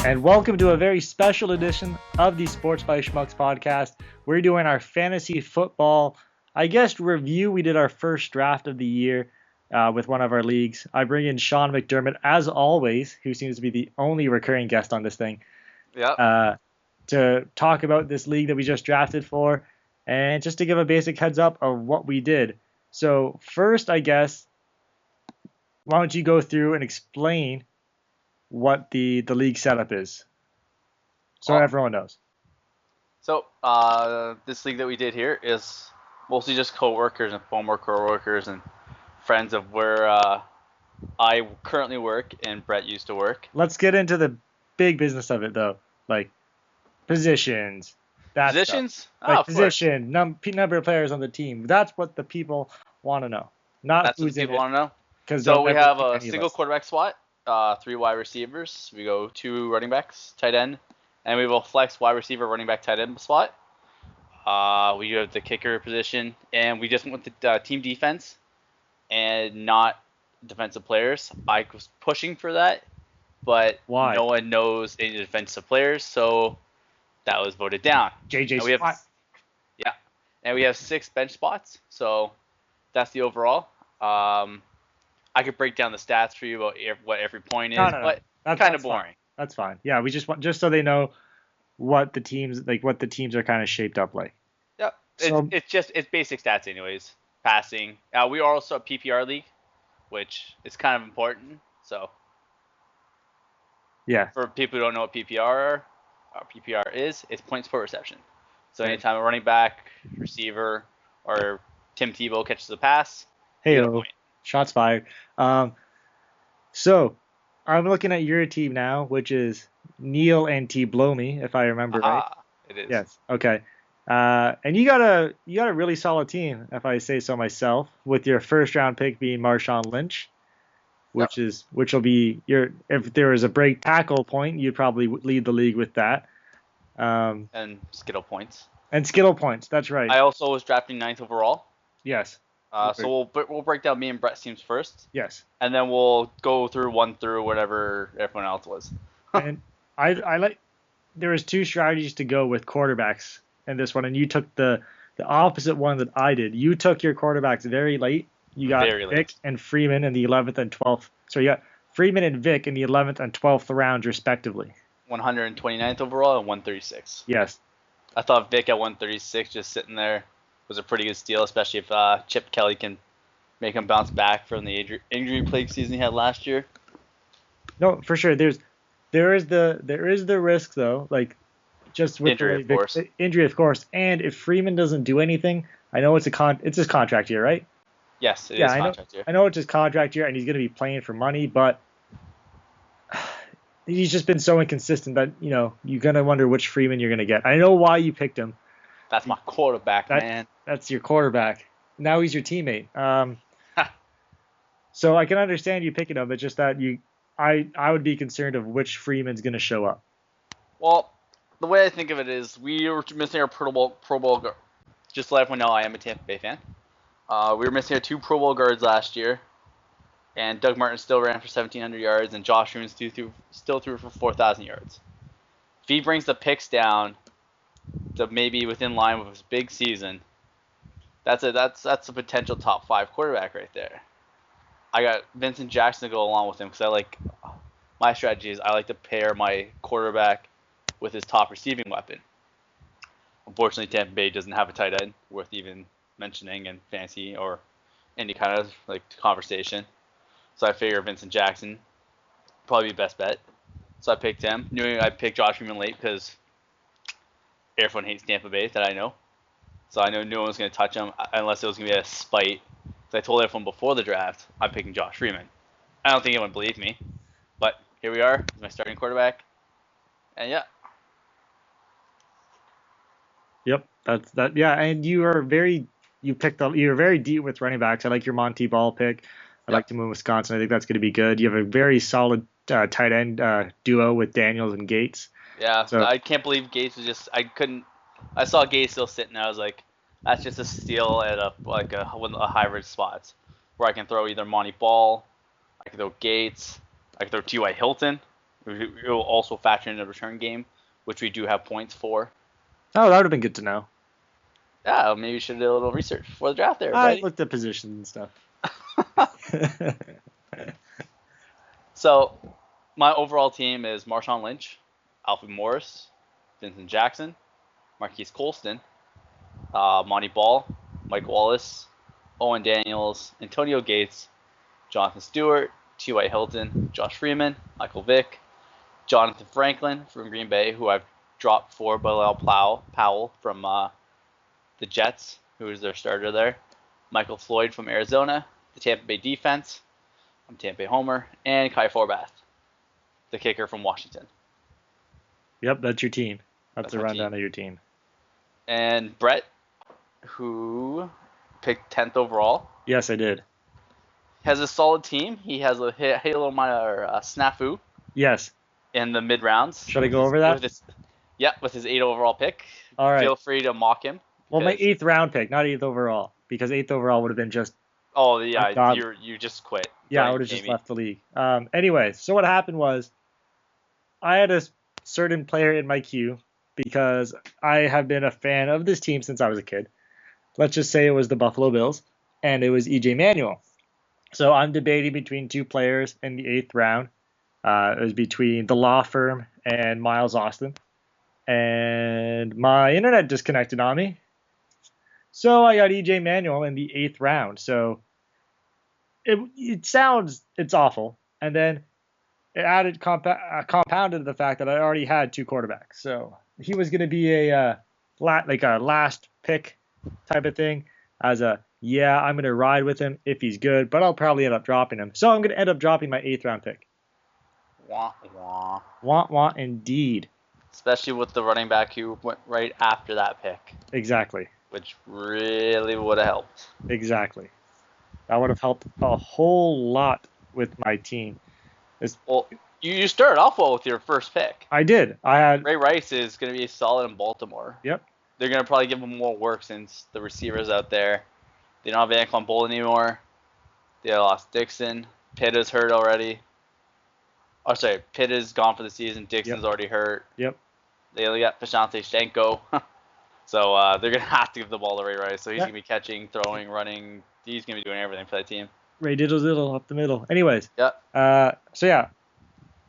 and welcome to a very special edition of the Sports by Schmucks podcast. We're doing our fantasy football, review. We did our first draft of the year with one of our leagues. I bring in Sean McDermott, as always, who seems to be the only recurring guest on this thing, Yep. to talk about this league that we just drafted for, and just to give a basic heads up of what we did. So first, why don't you go through and explain what the league setup is, so Well, everyone knows. so this league that we did here is mostly just co-workers and former co-workers and friends of where I currently work and Brett used to work. Let's get into the big business of it, though, like positions. That Positions? stuff. Oh, Like of course. position, number of players on the team. That's what the people want to know, not That's what who's in people it. want to know. Because So we have a single quarterback spot, 3 wide receivers. We go 2 running backs, tight end, and we will flex wide receiver, running back, tight end spot. We have the kicker position, and we just went with the team defense and not defensive players. I was pushing for that, but Why? no one knows any defensive players, so that was voted down. JJ And we have, Watt. yeah, and we have 6 bench spots, so that's the overall. I could break down the stats for you about what every point is, No. but That's kind of fine. boring. That's fine. Yeah, we just want so they know what the teams are kind of shaped up like. Yep, So- it's basic stats anyways. Passing. We are also a PPR league, which is kind of important. So Yeah. for people who don't know what PPR is, it's points per reception. So Okay. anytime a running back, receiver, or Tim Tebow catches a pass, you Hey, get a point. shots fired. So I'm looking at your team now, which is Neil and T Blow Me, if I remember right. Aha, it is. Yes. Okay. And you got a really solid team, if I say so myself, with your first round pick being Marshawn Lynch, which will be if there was a break tackle point, you'd probably lead the league with that. And Skittle points. And Skittle points. That's right. I also was drafting 9th overall. Yes. So we'll break down me and Brett's teams first, Yes. and then we'll go through one through whatever everyone else was. And I like there was 2 strategies to go with quarterbacks in this one, and you took the opposite one that I did. You took your quarterbacks very late. You got Very late. Vic and Freeman in the 11th and 12th. So you got Freeman and Vic in the 11th and 12th rounds respectively. 129th overall and 136. Yes. I thought Vic at 136 just sitting there was a pretty good steal, especially if Chip Kelly can make him bounce back from the injury plague season he had last year. No, for sure. There is the risk though, like just with Injury, the way of course. Injury, of course. And if Freeman doesn't do anything, I know it's his contract year, right? Yes, it is Yeah, contract year. I know it's his contract year, and he's going to be playing for money, but he's just been so inconsistent that you're going to wonder which Freeman you're going to get. I know why you picked him. That's my quarterback, man. That's your quarterback. Now he's your teammate. So I can understand you picking him. It's just that I would be concerned of which Freeman's going to show up. Well, the way I think of it is we were missing our Pro Bowl guard. Just to let everyone know, I am a Tampa Bay fan. We were missing our 2 Pro Bowl guards last year, and Doug Martin still ran for 1,700 yards, and Josh Roon still threw for 4,000 yards. If he brings the picks down to maybe within line with his big season, that's a potential top 5 quarterback right there. I got Vincent Jackson to go along with him because my strategy is I like to pair my quarterback with his top receiving weapon. Unfortunately, Tampa Bay doesn't have a tight end worth even mentioning in fantasy or any kind of conversation. So I figure Vincent Jackson probably be best bet. So I picked him. Knowing I picked Josh Freeman late because everyone hates Tampa Bay that I know. So I know no one's going to touch him unless it was going to be a spite. So I told everyone before the draft I'm picking Josh Freeman. I don't think anyone believed me, but here we are. He's my starting quarterback, and yeah. Yep, that's that. Yeah, and you're very deep with running backs. I like your Monty Ball pick. I like him in Wisconsin. I think that's going to be good. You have a very solid tight end duo with Daniels and Gates. Yeah, So- I can't believe Gates was just. I saw Gates still sitting there. I was like, that's just a steal at a hybrid spot where I can throw either Monty Ball, I can throw Gates, I can throw T.Y. Hilton. It will also factor in the return game, which we do have points for. Oh, that would have been good to know. Yeah, maybe we should do a little research before the draft there, I buddy. looked at positions and stuff. So, my overall team is Marshawn Lynch, Alfred Morris, Vincent Jackson, Marquise Colston, Monty Ball, Mike Wallace, Owen Daniels, Antonio Gates, Jonathan Stewart, T.Y. Hilton, Josh Freeman, Michael Vick, Jonathan Franklin from Green Bay, who I've dropped for Bilal Powell from the Jets, who is their starter there, Michael Floyd from Arizona, the Tampa Bay defense, I'm Tampa Bay Homer, and Kai Forbath, the kicker from Washington. Yep, that's your team. That's a rundown team. of your team. And Brett, who picked 10th overall. Yes, I did. Has a solid team. He has a Halo minor snafu. Yes. In the mid rounds. Should I go over that? With his 8th overall pick. All right. Feel free to mock him. Well, my 8th round pick, not 8th overall, because 8th overall would have been just. Oh yeah, you just quit. Yeah, I would have just left the league. Anyway, so what happened was, I had a certain player in my queue because I have been a fan of this team since I was a kid. Let's just say it was the Buffalo Bills, and it was EJ Manuel. So I'm debating between two players in the 8th round. It was between the law firm and Miles Austin. And my internet disconnected on me. So I got EJ Manuel in the 8th round. So it's awful. And then it added compounded the fact that I already had two quarterbacks. So he was going to be a last pick type of thing I'm going to ride with him if he's good, but I'll probably end up dropping him. So I'm going to end up dropping my 8th round pick. Wah, wah. Wah, wah, indeed. Especially with the running back who went right after that pick. Exactly. Which really would have helped. Exactly. That would have helped a whole lot with my team. Well, you started off well with your first pick. I did. I had Ray Rice is going to be solid in Baltimore. Yep. They're going to probably give him more work since the receivers out there. They don't have Anquan Bowl anymore. They lost Dixon. Pitt is hurt already. Oh, sorry. Pitt is gone for the season. Dixon's already hurt. Yep. They only got Pashante Stenko. So they're going to have to give the ball to Ray Rice. So he's going to be catching, throwing, running. He's going to be doing everything for that team. Ray Diddle Diddle up the middle. Anyways. Yep. So yeah.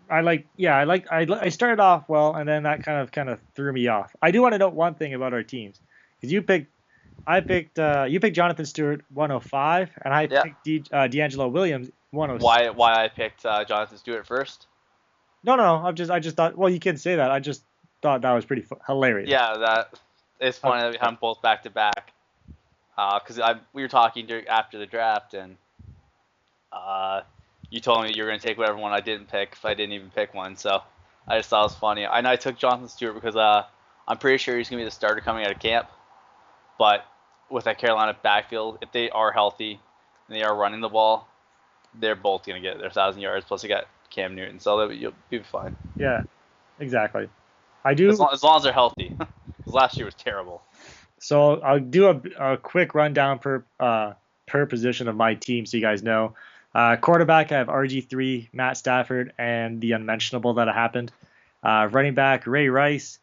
I started off well, and then that kind of threw me off. I do want to note one thing about our teams, because you picked Jonathan Stewart 105, and I picked D'Angelo Williams 106. Why I picked Jonathan Stewart first? No, I just thought. Well, you can say that. I just thought that was pretty hilarious. Yeah, it's funny that we have them both back to back. Because we were talking after the draft, and you told me you were going to take whatever one I didn't pick if I didn't even pick one. So I just thought it was funny. I know I took Jonathan Stewart because I'm pretty sure he's going to be the starter coming out of camp. But with that Carolina backfield, if they are healthy and they are running the ball, they're both going to get their 1,000 yards. Plus, you got Cam Newton, so you'll be fine. Yeah, exactly. I do. As long as they're healthy. Because last year was terrible. So I'll do a quick rundown per position of my team so you guys know. Quarterback, I have RG3, Matt Stafford, and the unmentionable that happened. Running back, Ray Rice,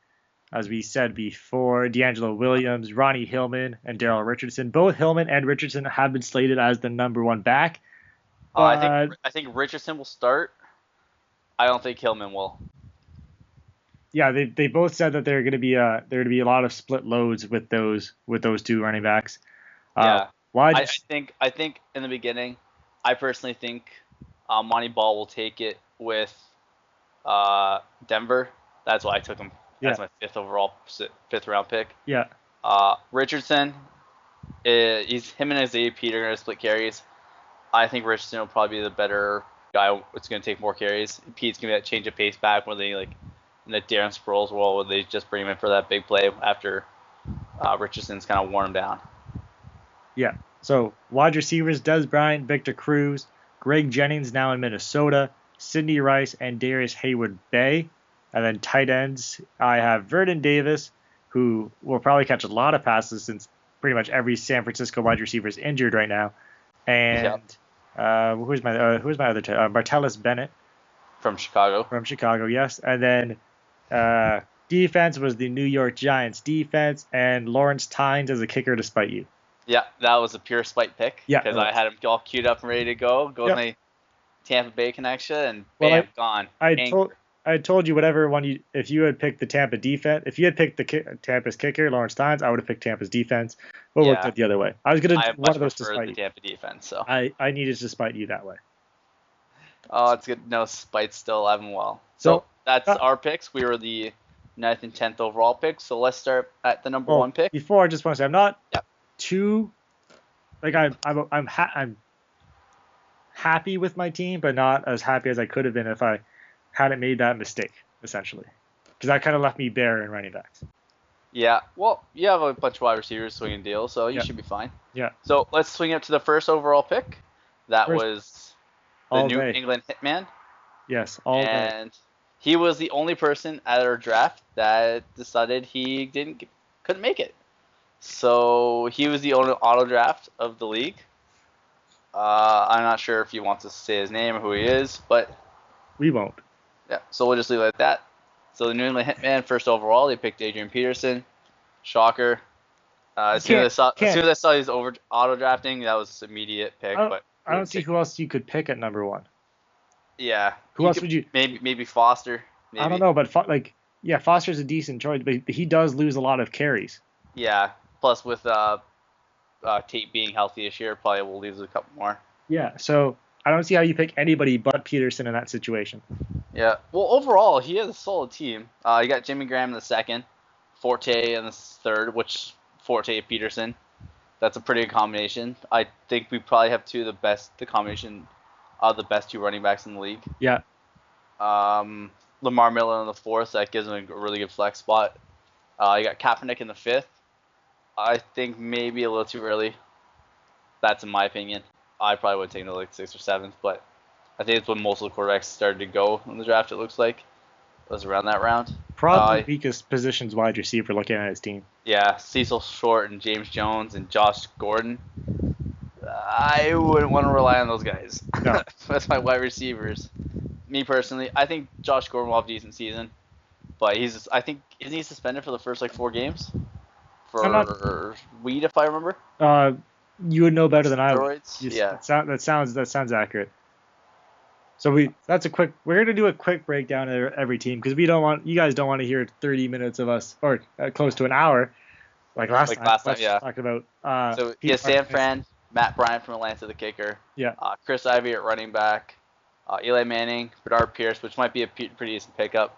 as we said before, D'Angelo Williams, Ronnie Hillman, and Daryl Richardson. Both Hillman and Richardson have been slated as the number one back. I think Richardson will start. I don't think Hillman will. Yeah, they both said that there are going to be a lot of split loads with those two running backs. Yeah. I think in the beginning, I personally think Monty Ball will take it with Denver. That's why I took him as my 5th round pick. Yeah. Richardson, him and Isaiah Pete are going to split carries. I think Richardson will probably be the better guy. It's going to take more carries. Pete's going to be that change of pace back where they in the Darren Sproles role where they just bring him in for that big play after Richardson's kind of worn him down. Yeah. So wide receivers, Des Bryant, Victor Cruz, Greg Jennings now in Minnesota, Sidney Rice, and Darius Haywood-Bay. And then tight ends, I have Vernon Davis, who will probably catch a lot of passes since pretty much every San Francisco wide receiver is injured right now. And who's my other tight? Martellus Bennett. from Chicago. From Chicago, yes. And then defense was the New York Giants defense, and Lawrence Tynes as a kicker to spite you. Yeah, that was a pure spite pick. Yeah, Because it I was. had him all queued up and ready to go. Go with Yep. my Tampa Bay connection, and Well, bam, gone. I told you whatever one if you had picked the Tampa defense, if you had picked the Tampa's kicker, Lawrence Tynes, I would have picked Tampa's defense. But worked out the other way. I was gonna I one much of those to prefer spite the you. Tampa defense. So. I needed to spite you that way. Oh, it's good. No, Spite's still alive and well. So, So that's our picks. We were the 9th and 10th overall picks. So let's start at the number one pick. Before, I just want to say I'm not Yep. too like I'm happy with my team, but not as happy as I could have been if I hadn't made that mistake, essentially, because that kind of left me bare in running backs. Yeah, well, you have a bunch of wide receivers swinging deals, so you Yeah. should be fine. Yeah. So let's swing up to the first overall pick. That First, was the all New day. England Hitman. Yes, all day. And he was the only person at our draft that decided he couldn't make it. So he was the only auto draft of the league. I'm not sure if he wants to say his name or who he is, but We won't. yeah. So we'll just leave it at that. So the New England Hitman, first overall, they picked Adrian Peterson. Shocker. As soon as I saw he was over auto drafting, that was immediate pick. But I don't see who else you could pick at number one. Yeah. Who else would you? Maybe Foster. Maybe. I don't know, but Foster's a decent choice, but he does lose a lot of carries. Yeah. Plus with Tate being healthy this year, probably will lose a couple more. Yeah. So I don't see how you pick anybody but Peterson in that situation. Yeah. Well, overall, he has a solid team. You got Jimmy Graham in the second, Forte in the third, which Forte Peterson. That's a pretty good combination. I think we probably have the combination of the best two running backs in the league. Yeah. Lamar Miller in the fourth, that gives him a really good flex spot. You got Kaepernick in the fifth. I think maybe a little too early. That's in my opinion. I probably would take him to like 6th or 7th, but I think it's when most of the quarterbacks started to go in the draft, it looks like. It was around that round. Probably weakest positions wide receiver looking at his team. Yeah, Cecil Short and James Jones and Josh Gordon. I wouldn't want to rely on those guys. No. That's my wide receivers. Me personally, I think Josh Gordon will have a decent season, but isn't he suspended for the first 4 games? For weed, if I remember. You would know better than I would. Yeah. That sounds accurate. So we're gonna do a quick breakdown of every team because you guys don't want to hear 30 minutes of us or close to an hour like last time. Yeah. Talk about so San Fran, Matt Bryant from Atlanta, the kicker. Yeah. Chris Ivey at running back. Eli Manning, Bernard Pierce, which might be a pretty decent pickup.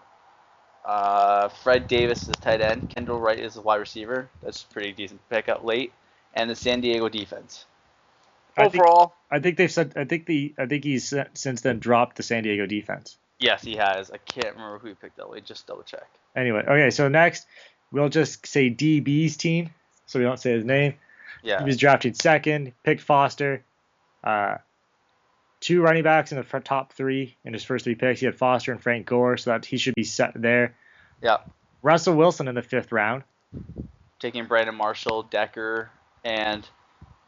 Fred Davis is a tight end. Kendall Wright is a wide receiver. That's a pretty decent pickup late. And the San Diego defense. Overall, I think he's since then dropped the San Diego defense. Yes, he has. I can't remember who he picked up. Let me just double check. Anyway, okay. So next, we'll just say DB's team, so we don't say his name. Yeah. He was drafted second. Picked Foster. 2 running backs in the top 3 in his first 3 picks. He had Foster and Frank Gore, so that he should be set there. Yeah. Russell Wilson in the 5th round. Taking Brandon Marshall, Decker, and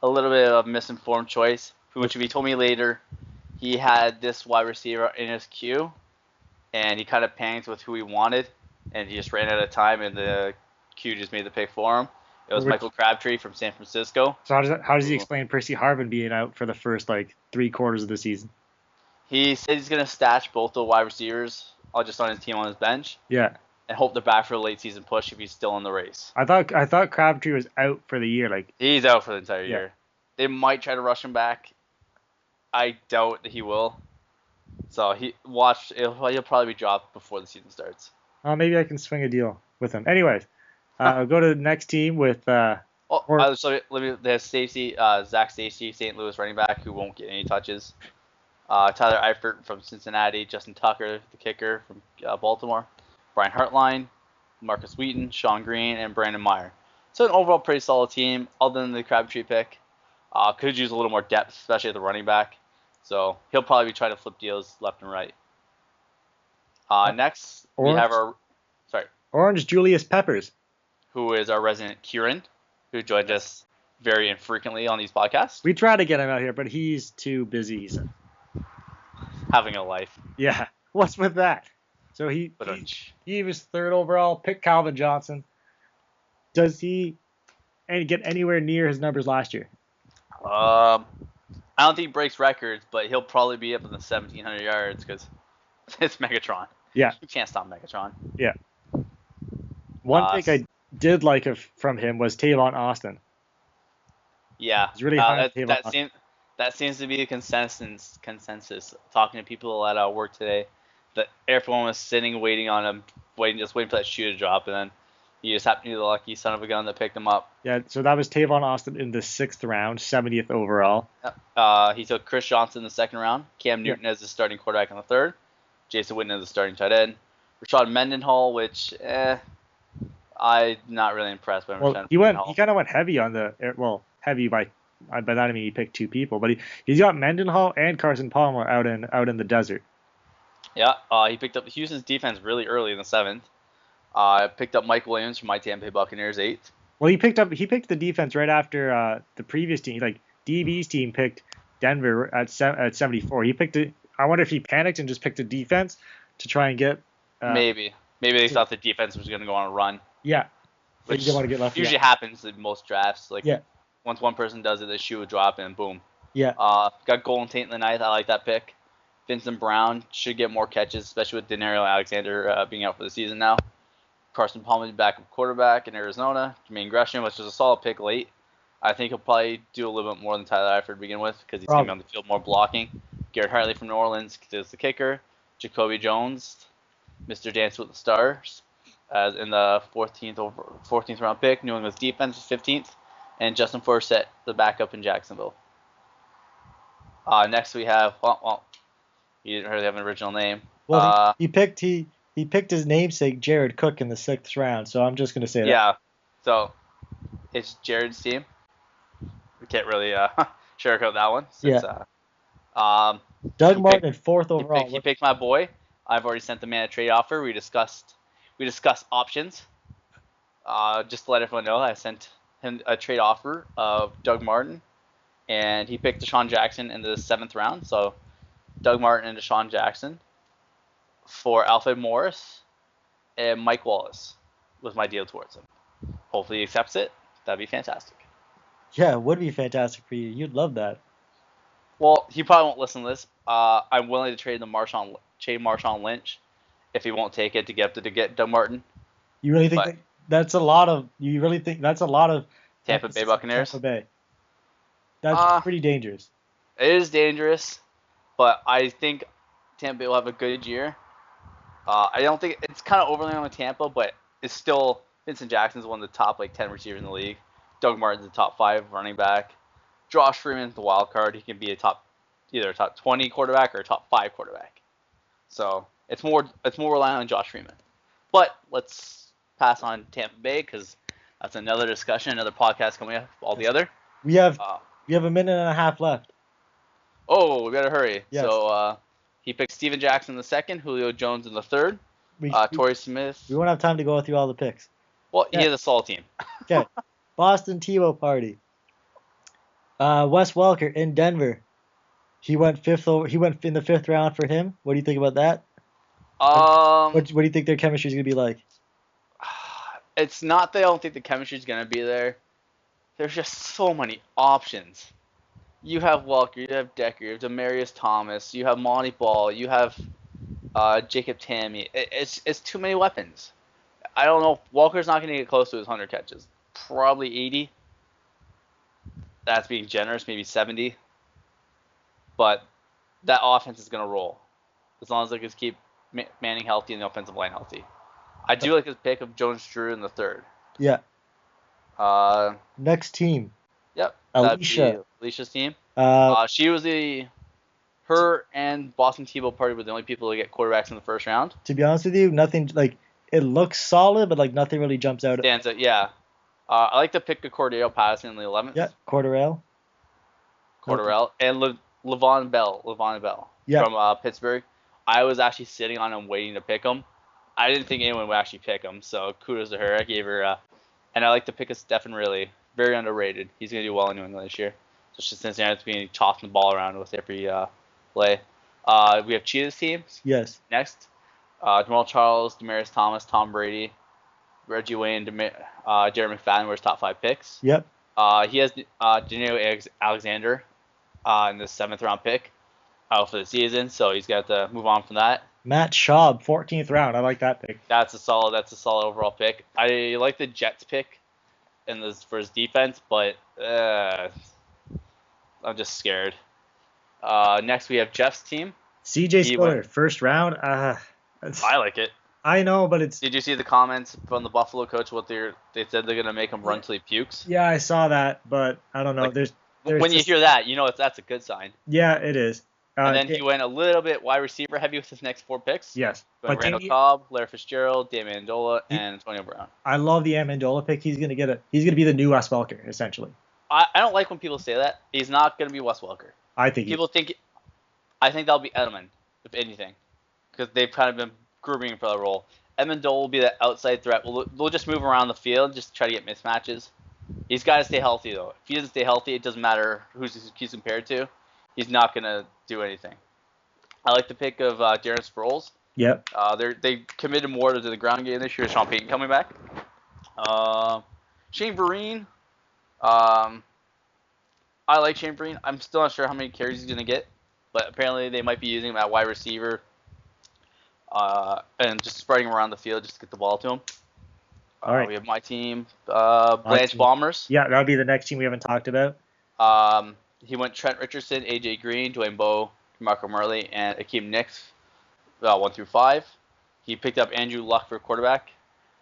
a little bit of misinformed choice, which if he told me later, he had this wide receiver in his queue, and he kind of panicked with who he wanted, and he just ran out of time, and the queue just made the pick for him. It was Michael Crabtree from San Francisco. So how does he explain Percy Harvin being out for the first 3 quarters of the season? He said he's gonna stash both the wide receivers just on his team on his bench. Yeah. And hope they're back for a late season push if he's still in the race. I thought Crabtree was out for the year. He's out for the entire year. They might try to rush him back. I doubt that he will. So he'll probably be dropped before the season starts. Maybe I can swing a deal with him. Anyways, go to the next team with. They have Zach Stacy, St. Louis running back, who won't get any touches. Tyler Eifert from Cincinnati, Justin Tucker, the kicker from Baltimore, Brian Hartline, Marcus Wheaton, Sean Green, and Brandon Meyer. So an overall pretty solid team, other than the Crabtree pick. Could use a little more depth, especially at the running back. So he'll probably be trying to flip deals left and right. Next, we have Orange Julius Peppers, who is our resident Kieran, who joined us very infrequently on these podcasts. We try to get him out here, but he's too busy. Having a life. Yeah. What's with that? So But he was third overall. Pick Calvin Johnson. Does he get anywhere near his numbers last year? I don't think he breaks records, but he'll probably be up in the 1,700 yards because it's Megatron. Yeah, You can't stop Megatron. yeah. One pick I did like from him was Tavon Austin. Yeah, He's really high on Tavon Austin. That seems to be the consensus. Talking to people at work today, that everyone was sitting waiting on him, waiting for that shoe to drop, and then he just happened to be the lucky son of a gun that picked him up. Yeah, so that was Tavon Austin in the 6th round, 70th overall. He took Chris Johnson in the 2nd round, Cam Newton as the starting quarterback in the 3rd, Jason Witten as the starting tight end, Rashad Mendenhall, which I'm not really impressed by. Well, he kind of went heavy on heavy by that I mean he picked 2 people, but he's got Mendenhall and Carson Palmer out in the desert. Yeah, he picked up Houston's defense really early in the 7th. Picked up Mike Williams from my Tampa Bay Buccaneers 8th. Well, he picked the defense right after the previous team. Like DB's team picked Denver at 74. He picked it. I wonder if he panicked and just picked a defense to try and get. Maybe they thought the defense was going to go on a run. Yeah, which didn't want to get left. Usually happens in most drafts. Like yeah. Once one person does it, the shoe would drop and boom. Yeah. Got Golden Tate in the 9th. I like that pick. Vincent Brown should get more catches, especially with Denario Alexander being out for the season now. Carson Palmer, backup quarterback in Arizona. Jermaine Gresham, which was a solid pick late. I think he'll probably do a little bit more than Tyler Eifert to begin with because he's going to be on the field more blocking. Garrett Hartley from New Orleans is the kicker. Jacoby Jones, Mr. Dance with the Stars, as in the 14th round pick. New England's defense is 15th. And Justin Forsett, the backup in Jacksonville. Next we have, he didn't really have an original name. Well, he picked his namesake Jared Cook in the 6th round, so I'm just gonna say that. Yeah, so it's Jared's team. We can't really sugarcoat that one. Since, Doug Martin at 4th overall. He picked my boy. I've already sent the man a trade offer. We discussed options. Just to let everyone know, I sent him a trade offer of Doug Martin, and he picked Deshaun Jackson in the 7th round. So Doug Martin and Deshaun Jackson for Alfred Morris and Mike Wallace was my deal towards him. Hopefully he accepts it. That'd be fantastic. Yeah, it would be fantastic for you. You'd love that. Well, he probably won't listen to this. I'm willing to trade Marshawn Lynch if he won't take it to get Doug Martin. You really think that's a lot of? You really think that's a lot of Tampa Bay Buccaneers? Tampa Bay. That's pretty dangerous. It is dangerous, but I think Tampa Bay will have a good year. I don't think it's kind of overly on Tampa, but it's still Vincent Jackson's one of the top 10 receivers in the league. Doug Martin's the top 5 running back. Josh Freeman's the wild card. He can be either a top 20 quarterback or a top 5 quarterback. So it's more reliant on Josh Freeman. But let's pass on Tampa Bay because that's another discussion, another podcast coming up altogether. We have a minute and a half left. Oh, we better hurry. Yes. So he picked Steven Jackson in the 2nd, Julio Jones in the 3rd, Torrey Smith. We won't have time to go through all the picks. Well, he has a solid team. Okay. Boston Tebow party. Wes Welker in Denver. He went 5th. He went in the 5th round for him. What do you think about that? What do you think their chemistry is gonna be like? It's not that I don't think the chemistry is gonna be there. There's just so many options. You have Welker, you have Decker, you have Demarius Thomas, you have Monty Ball, you have Jacob Tamme. It's too many weapons. I don't know. Walker's not gonna get close to his 100 catches. Probably 80. That's being generous, maybe 70. But that offense is going to roll as long as they can keep Manning healthy and the offensive line healthy. I do like his pick of Jones Drew in the 3rd. Yeah. Next team. Yep. Alicia's team. She was her and Boston Tebow party were the only people to get quarterbacks in the 1st round. To be honest with you, nothing it looks solid, but nothing really jumps out. Stands out, yeah. I like to pick a Cordell Patterson in the 11th. Yeah, Cordell. And Levon Bell. Yeah. From Pittsburgh. I was actually sitting on him waiting to pick him. I didn't think anyone would actually pick him, so kudos to her. I gave her and I like to pick a Stephen Riley. Very underrated. He's going to do well in New England this year. So since Cincinnati's being tossing the ball around with every play. We have Cheetah's teams Yes. next. Jamal Charles, Demaryius Thomas, Tom Brady, Reggie Wayne, Jared McFadden were his top 5 picks. Yep. He has Daniel Alexander in the 7th round pick out for the season, so he's got to move on from that. Matt Schaub, 14th round. I like that pick. That's a solid overall pick. I like the Jets pick for his defense, but I'm just scared. Next we have Jeff's team. CJ Spiller, first round. I like it. I know, but it's. Did you see the comments from the Buffalo coach? They said they're gonna make him run till he pukes. Yeah, I saw that, but I don't know. Like, there's when you hear that, you know that's a good sign. Yeah, it is. And then he went a little bit wide receiver heavy with his next 4 picks. Yes. But Randall Cobb, Larry Fitzgerald, Damian Amendola, and Antonio Brown. I love the Amendola pick. He's gonna be the new Wes Welker, essentially. I don't like when people say that. He's not gonna be Wes Welker. I think I think that'll be Edelman, if anything, because they've kind of been grooming for that role. Amendola will be that outside threat. We'll just move around the field, just try to get mismatches. He's got to stay healthy though. If he doesn't stay healthy, it doesn't matter who he's compared to. He's not gonna do anything. I like the pick of Darren Sproles. Yep. They committed more to the ground game this year. Sean Payton coming back. Shane Vereen. I like Shane Vereen. I'm still not sure how many carries he's gonna get, but apparently they might be using him at wide receiver, and just spreading him around the field just to get the ball to him. All right. We have my team, Blanche Bombers. Yeah, that would be the next team we haven't talked about. He went Trent Richardson, AJ Green, Dwayne Bowe, Marco Murley, and Akeem Nicks, 1 through 5. He picked up Andrew Luck for quarterback.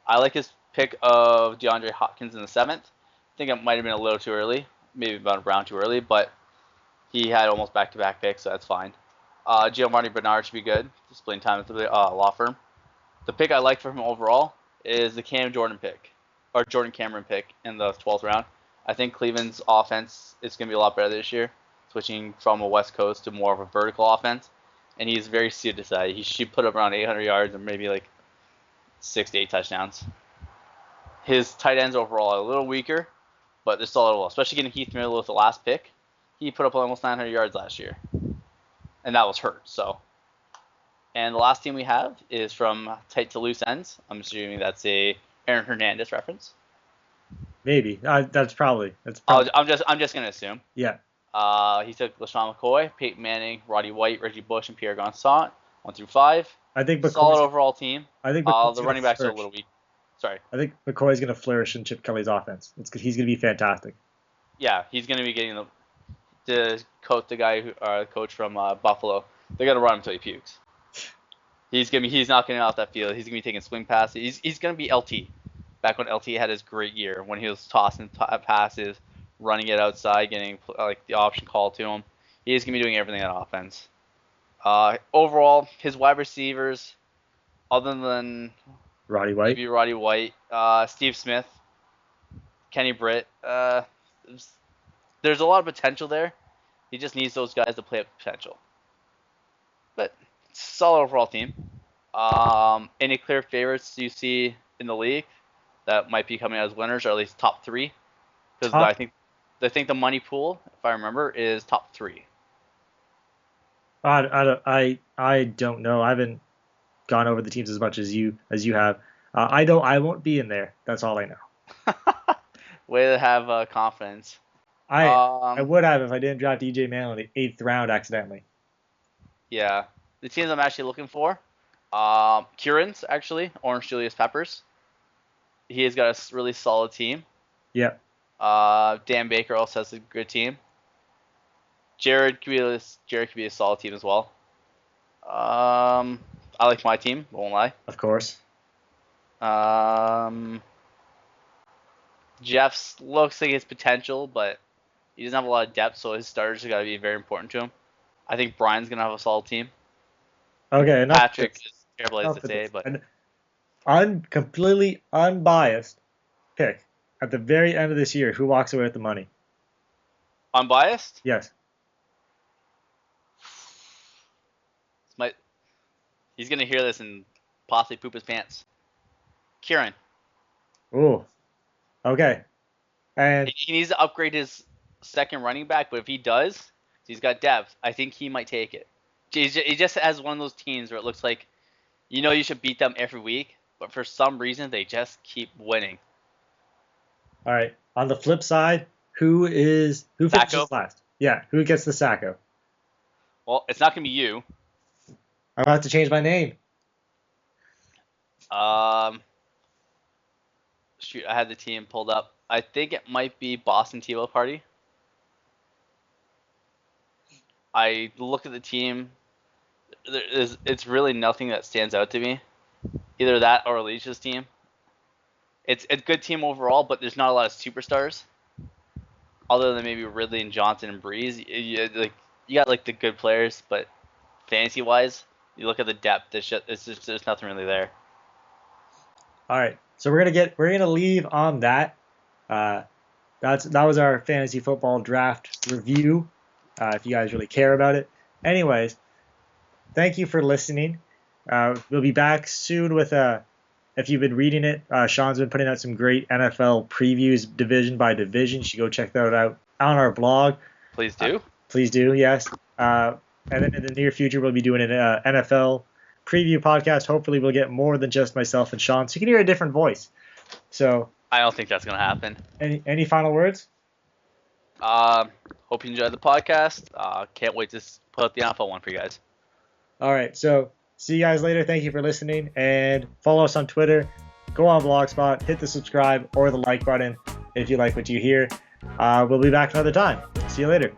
I like his pick of DeAndre Hopkins in the 7th. I think it might have been a little too early, maybe about a round too early, but he had almost back-to-back picks, so that's fine. Giovanni Bernard should be good, just playing time at the law firm. The pick I like for him overall is the Jordan Cameron pick in the 12th round. I think Cleveland's offense is going to be a lot better this year, switching from a West Coast to more of a vertical offense. And he's very suited to that. He should put up around 800 yards and maybe like 6 to 8 touchdowns. His tight ends overall are a little weaker, but they're still a little, especially getting Heath Miller with the last pick. He put up almost 900 yards last year, and that was hurt. So, and the last team we have is from tight to loose ends. I'm assuming that's a Aaron Hernandez reference. Maybe that's probably. I'm just gonna assume. Yeah. He took LaShawn McCoy, Peyton Manning, Roddy White, Reggie Bush, and Pierre Garçon, 1 through 5. I think solid overall team. I think the running backs are a little weak. Sorry. I think McCoy's going to flourish in Chip Kelly's offense. He's going to be fantastic. Yeah, he's going to be getting the guy coach from Buffalo. They're going to run him until he pukes. He's not getting off that field. He's going to be taking swing passes. He's going to be LT. Back when LT had his great year, when he was tossing passes, running it outside, getting the option called to him. He's going to be doing everything on offense. Overall, his wide receivers, other than Roddy White, maybe Roddy White, Steve Smith, Kenny Britt, there's a lot of potential there. He just needs those guys to play up potential. But solid overall team. Any clear favorites you see in the league that might be coming out as winners, or at least top 3? Because I think the money pool, if I remember, is top 3. I don't know. I haven't gone over the teams as much as you have. I won't be in there. That's all I know. Way to have confidence. I would have if I didn't draft EJ Manuel in the 8th round accidentally. Yeah, the teams I'm actually looking for, Kieran's actually Orange Julius Peppers. He has got a really solid team. Yeah. Dan Baker also has a good team. Jared could be a solid team as well. I like my team, won't lie. Of course. Jeff's looks like his potential, but he doesn't have a lot of depth, so his starters have got to be very important to him. I think Brian's going to have a solid team. Okay. Patrick is terrible as to say, but I'm completely unbiased pick at the very end of this year. Who walks away with the money? Unbiased? Yes. He's going to hear this and possibly poop his pants. Kieran. Ooh. Okay. And he needs to upgrade his second running back, but if he does, he's got depth. I think he might take it. He just has one of those teams where it looks like you should beat them every week, but for some reason they just keep winning. All right. On the flip side, who finishes last? Yeah, who gets the Sacco? Well, it's not gonna be you. I'm about to change my name. Shoot, I had the team pulled up. I think it might be Boston Tea Party. I look at the team. It's really nothing that stands out to me. Either that or Alicia's team. It's a good team overall, but there's not a lot of superstars. Other than maybe Ridley and Johnson and Breeze, you got like the good players, but fantasy wise, you look at the depth. There's nothing really there. All right, so we're gonna leave on that. That was our fantasy football draft review. If you guys really care about it, anyways, thank you for listening. We'll be back soon with if you've been reading it, Sean's been putting out some great NFL previews division by division. You should go check that out on our blog. Please do. Please do, yes. And then in the near future, we'll be doing an NFL preview podcast. Hopefully, we'll get more than just myself and Sean, so you can hear a different voice. So I don't think that's going to happen. Any final words? Hope you enjoyed the podcast. Can't wait to put out the NFL one for you guys. All right, so see you guys later. Thank you for listening, and follow us on Twitter. Go on Blogspot, hit the subscribe or the like button if you like what you hear. We'll be back another time. See you later.